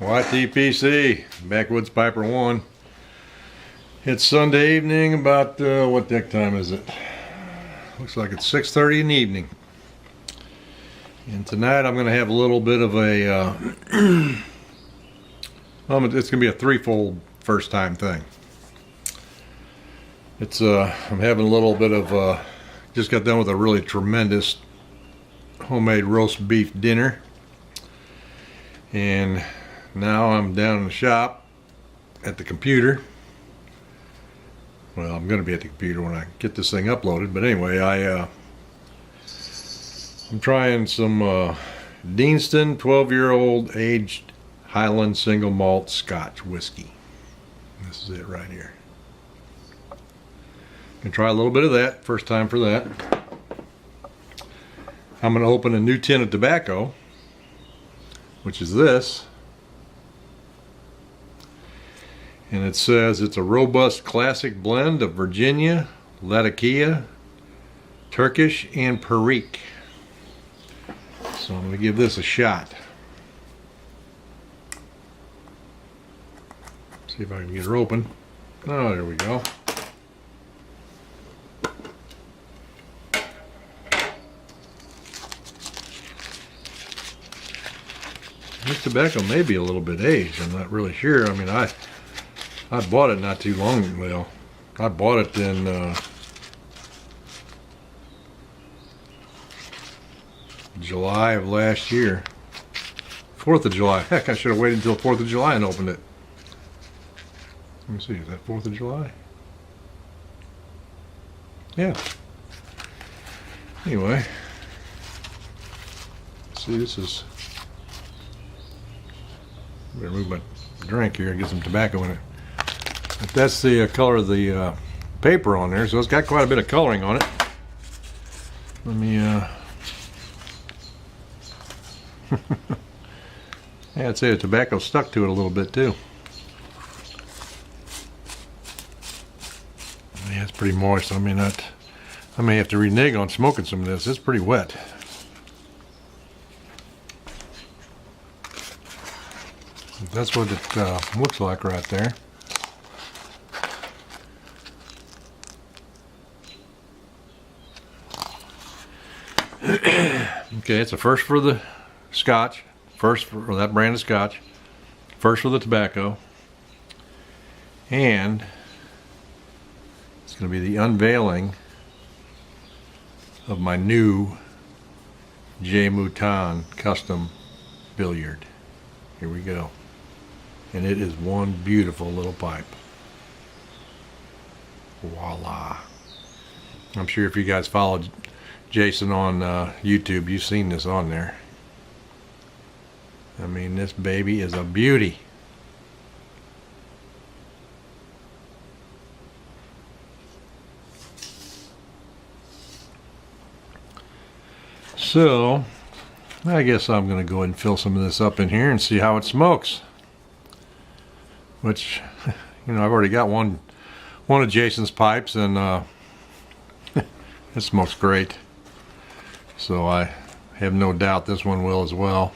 YTPC, Backwoods Piper 1. It's Sunday evening, about, what the heck time is it? Looks like it's 6:30 in the evening. And tonight I'm going to have a little bit of a, well, it's going to be a threefold first time thing. It's, I'm having a little bit of, just got done with a really tremendous homemade roast beef dinner. And now I'm down in the shop at the computer. Well, I'm going to be at the computer when I get this thing uploaded. But anyway, I'm trying some Deanston 12-year-old aged Highland single malt Scotch whiskey. This is it right here. Gonna try a little bit of that. First time for that. I'm going to open a new tin of tobacco, which is this. And it says it's a robust classic blend of Virginia, Latakia, Turkish, and Perique. So I'm going to give this a shot. See if I can get her open. Oh, there we go. This tobacco may be a little bit aged. I'm not really sure. I mean, I bought it not too long ago. Well, I bought it in July of last year. 4th of July. Heck, I should have waited until 4th of July and opened it. Let me see, is that 4th of July? Yeah. Anyway. See, this is... Better move my drink here and get some tobacco in it. But that's the color of the paper on there, so it's got quite a bit of coloring on it. Let me, yeah, I'd say the tobacco stuck to it a little bit too. Yeah, it's pretty moist. I may have to renege on smoking some of this. It's pretty wet. That's what it looks like right there. Okay, it's a first for the Scotch, first for that brand of Scotch, first for the tobacco, and it's going to be the unveiling of my new J. Mouton custom billiard. Here we go. And it is one beautiful little pipe. Voila. I'm sure if you guys followed Jason on YouTube, you've seen this on there. I mean, this baby is a beauty. So, I guess I'm going to go ahead and fill some of this up in here and see how it smokes. Which, you know, I've already got one of Jason's pipes, and it smokes great. So I have no doubt this one will as well.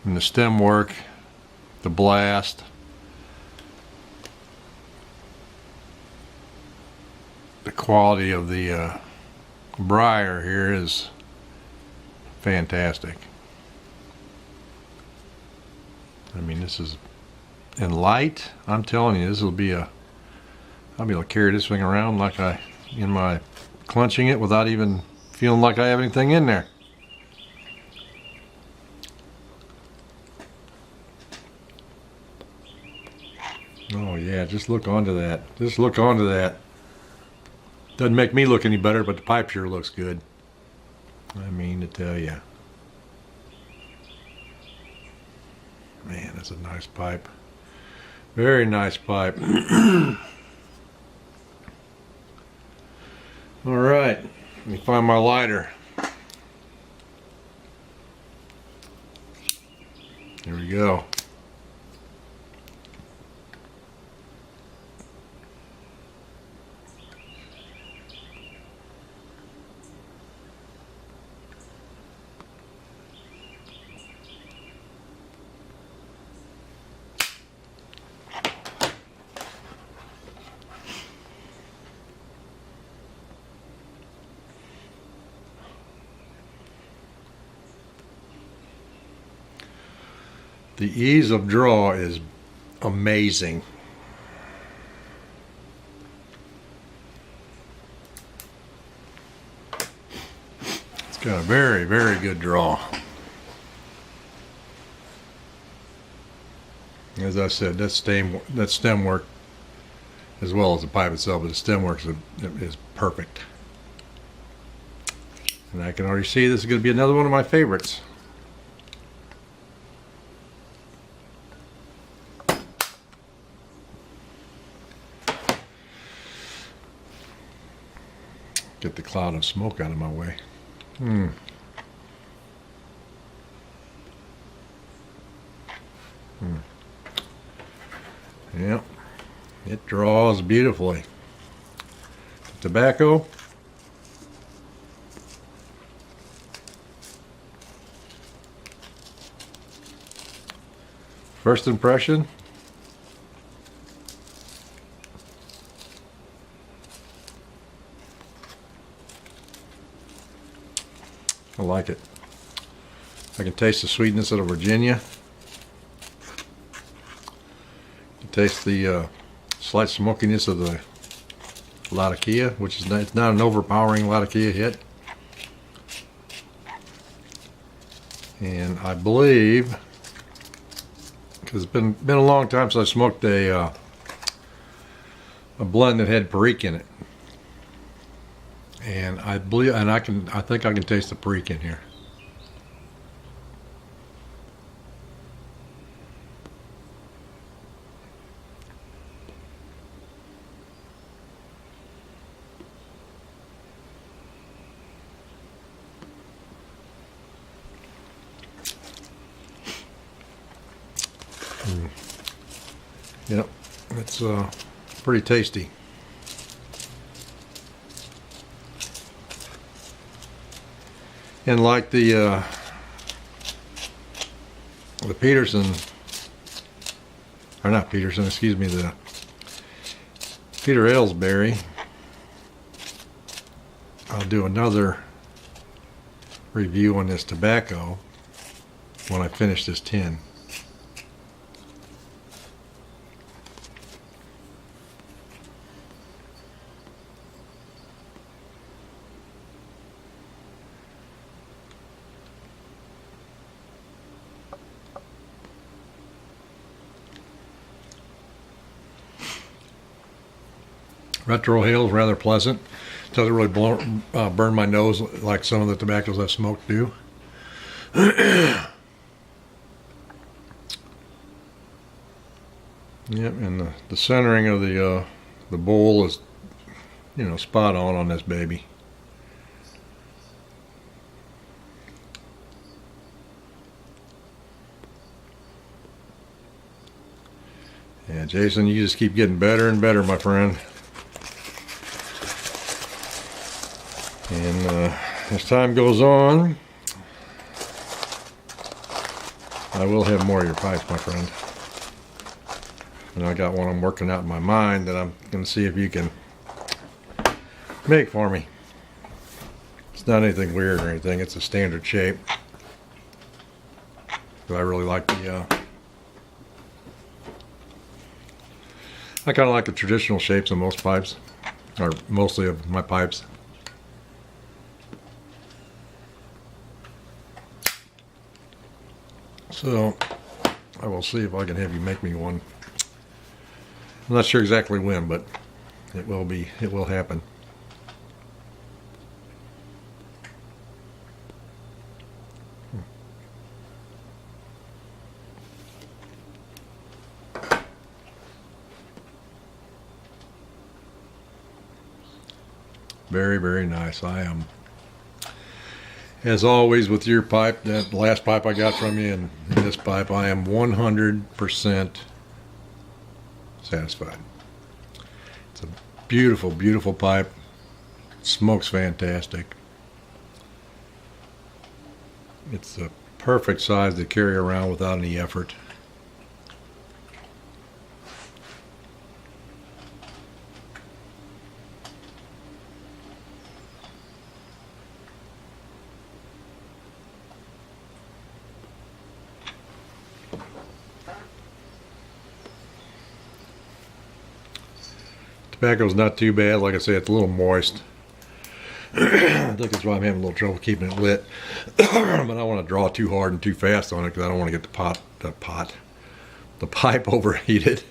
And the stem work, the blast, the quality of the briar here is fantastic. I mean, this is in light. I'm telling you, this will be I'll be able to carry this thing around like clenching it without even feeling like I have anything in there. Oh yeah, just look onto that. Just look onto that. Doesn't make me look any better, but the pipe sure looks good. I mean to tell you. Man, that's a nice pipe. Very nice pipe. All right, let me find my lighter. Here we go. The ease of draw is amazing. It's got a very, very good draw. As I said, that stem work, as well as the pipe itself, but the stem work is perfect. And I can already see this is going to be another one of my favorites. Get the cloud of smoke out of my way. Yep, it draws beautifully. Tobacco. First impression. I like it. I can taste the sweetness of the Virginia. You taste the slight smokiness of the Latakia, which is it's not an overpowering Latakia hit. And I believe, because it's been a long time since I smoked a blend that had Perique in it. And I believe, and I think I can taste the Perique in here. Yep, it's pretty tasty. And like the Peterson, or not Peterson, excuse me, the Peter Aylesbury, I'll do another review on this tobacco when I finish this tin. Retro Hill is rather pleasant. Doesn't really burn my nose like some of the tobaccos I've smoked do. Yep, and the centering of the bowl is, spot on this baby. Yeah, Jason, you just keep getting better and better, my friend. And as time goes on, I will have more of your pipes, my friend. And I got one I'm working out in my mind that I'm going to see if you can make for me. It's not anything weird or anything. It's a standard shape. But I really like the... I kind of like the traditional shapes of most pipes, or mostly of my pipes. So I will see if I can have you make me one. I'm not sure exactly when, but it will happen. Very, very nice. I am, as always with your pipe, that last pipe I got from you and this pipe, I am 100% satisfied. It's a beautiful, beautiful pipe. It smokes fantastic. It's the perfect size to carry around without any effort. Tobacco's not too bad. Like I say, it's a little moist. I think that's why I'm having a little trouble keeping it lit. But I don't want to draw too hard and too fast on it because I don't want to get the pipe overheated.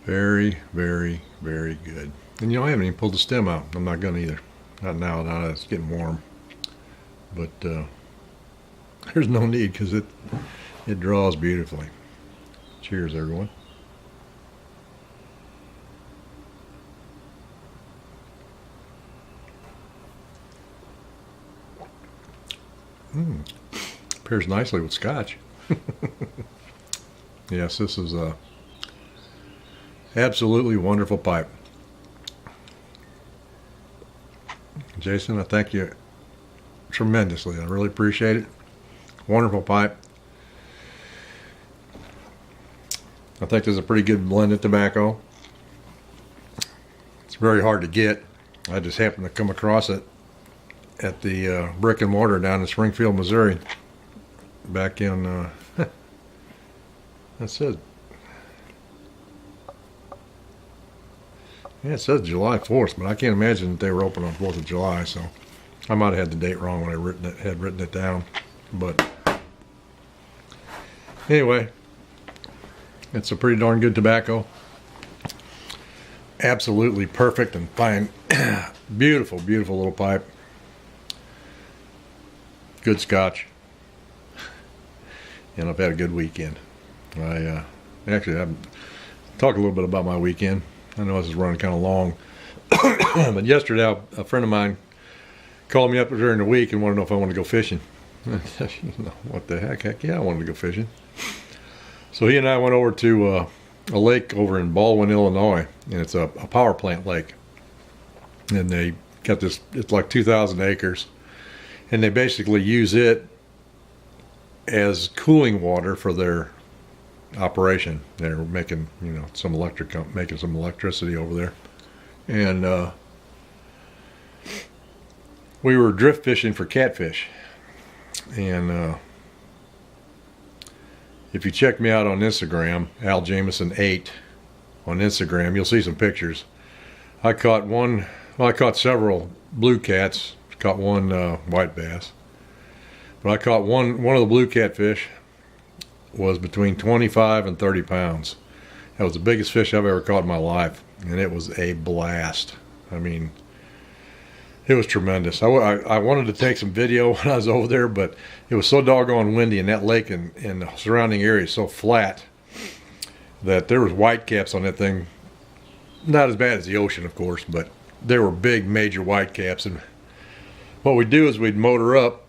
Very, very, very good. And you know, I haven't even pulled the stem out. I'm not gonna either. Not now, now that it's getting warm. But there's no need because it draws beautifully. Cheers, everyone. Pairs nicely with scotch. Yes, this is a absolutely wonderful pipe. Jason, I thank you tremendously. I really appreciate it. Wonderful pipe. I think there's a pretty good blend of tobacco. It's very hard to get. I just happened to come across it at the brick and mortar down in Springfield, Missouri, back in that's it. Yeah, it says July 4th, but I can't imagine that they were open on 4th of July, so I might have had the date wrong when I had written it down. But anyway, it's a pretty darn good tobacco. Absolutely perfect and fine. Beautiful, beautiful little pipe. Good scotch. And I've had a good weekend. I'll talk a little bit about my weekend. I know this is running kind of long. But yesterday, a friend of mine called me up during the week and wanted to know if I wanted to go fishing. I said, what the heck? Heck yeah, I wanted to go fishing. So he and I went over to a lake over in Baldwin, Illinois, and it's a power plant lake. And they got this, it's like 2,000 acres. And they basically use it as cooling water for their operation. They're making, some making some electricity over there. And we were drift fishing for catfish. And if you check me out on Instagram, Al Jameson 8 on Instagram, you'll see some pictures. I caught several blue cats, caught one white bass. But I caught one of the blue catfish was between 25 and 30 pounds. That was the biggest fish I've ever caught in my life, and it was a blast. I mean, it was tremendous. I wanted to take some video when I was over there, but it was so doggone windy, and that lake and the surrounding area is so flat that there was whitecaps on that thing. Not as bad as the ocean, of course, but there were big, major whitecaps. And what we'd do is we'd motor up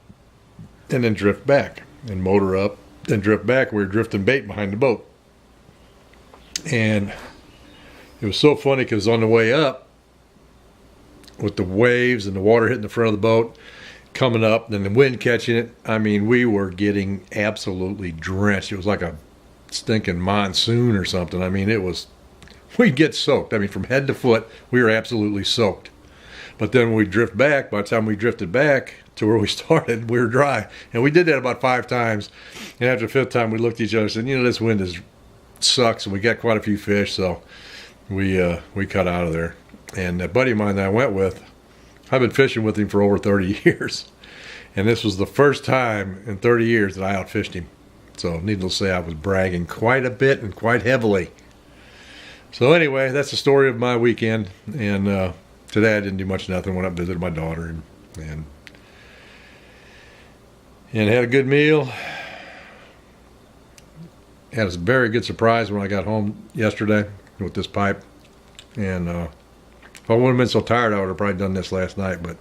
and then drift back, and motor up, then drift back. We were drifting bait behind the boat. And it was so funny because on the way up, with the waves and the water hitting the front of the boat, coming up, then the wind catching it, I mean, we were getting absolutely drenched. It was like a stinking monsoon or something. I mean, we'd get soaked. I mean, from head to foot, we were absolutely soaked. But then when we drift back, by the time we drifted back to where we started, we were dry. And we did that about 5 times. And after the 5th time, we looked at each other and said, this wind sucks. And we got quite a few fish, so we cut out of there. And a buddy of mine that I went with, I've been fishing with him for over 30 years. And this was the first time in 30 years that I outfished him. So needless to say, I was bragging quite a bit and quite heavily. So anyway, that's the story of my weekend. And today I didn't do much of nothing. Went up and visited my daughter and had a good meal. Had a very good surprise when I got home yesterday with this pipe. And if I wouldn't have been so tired, I would have probably done this last night. But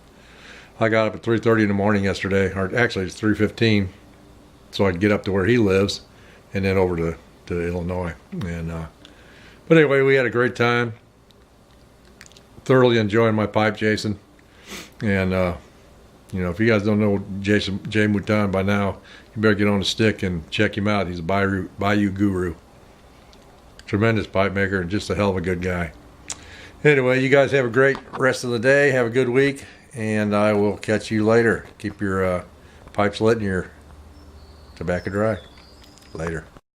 I got up at 3:30 in the morning yesterday, or actually it's 3:15, so I'd get up to where he lives and then over to Illinois. And but anyway, we had a great time. Thoroughly enjoying my pipe, Jason. And You know, if you guys don't know Jay Mouton by now, you better get on the stick and check him out. He's a Bayou guru. Tremendous pipe maker and just a hell of a good guy. Anyway, you guys have a great rest of the day. Have a good week, and I will catch you later. Keep your pipes lit and your tobacco dry. Later.